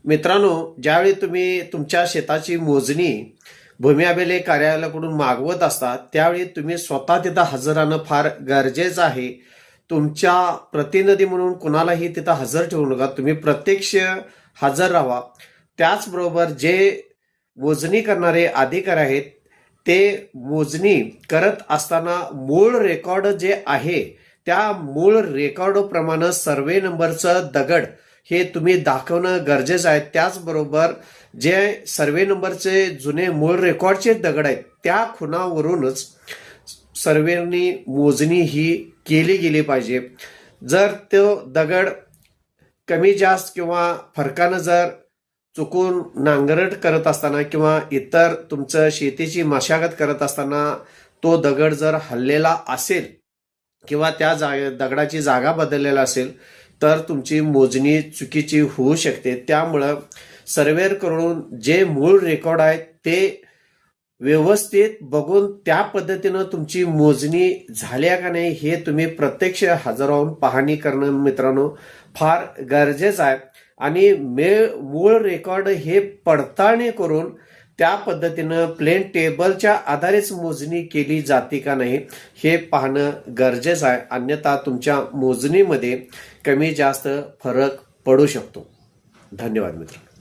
मित्रांनो, ज्यावेळी तुम्ही तुमच्या शेताची मोजणी भूमी अभिलेख कार्यालयाकडून मागवत असता त्यावेळी तुम्ही स्वतः तिथं हजर राहणं फार गरजेचं आहे. तुमच्या प्रतिनिधी म्हणून कुणालाही तिथं हजर ठेवू नका, तुम्ही प्रत्यक्ष हजर राहा. त्याचबरोबर जे मोजणी करणारे अधिकारी आहेत ते मोजणी करत असताना मूळ रेकॉर्ड जे आहे त्या मूळ रेकॉर्डप्रमाणे सर्वे नंबरचं दगड हे तुम्ही दाखवणं गरजेचं आहे. त्याचबरोबर जे सर्वे नंबरचे जुने मूळ रेकॉर्डचे दगड आहेत त्या खुणावरूनच सर्वेनी मोजणी ही केली गेली पाहिजे. जर तो दगड कमी जास्त किंवा फरकानं जर चुकून नांगरट करत असताना किंवा इतर तुमचं शेतीची मशागत करत असताना तो दगड जर हललेला असेल किंवा त्या दगडाची जागा बदललेला असेल तर तुमची मोजणी चुकीची होऊ शकते. त्यामुळं सर्वेअरकडून जे मूळ रेकॉर्ड आहे ते व्यवस्थित बघून त्या पद्धतीनं तुमची मोजणी झाल्या का नाही हे तुम्ही प्रत्यक्ष हजर राहून पाहणी करणं मित्रांनो फार गरजेचं आहे. आणि मूळ रेकॉर्ड हे पडताळणी करून त्या पद्धतीनं प्लेन टेबलच्या आधारेच मोजणी केली जाते का नाही हे पाहणं गरजेचं आहे. अन्यथा तुमच्या मोजणीमध्ये कमी जास्त फरक पडू शकतो. धन्यवाद मित्र.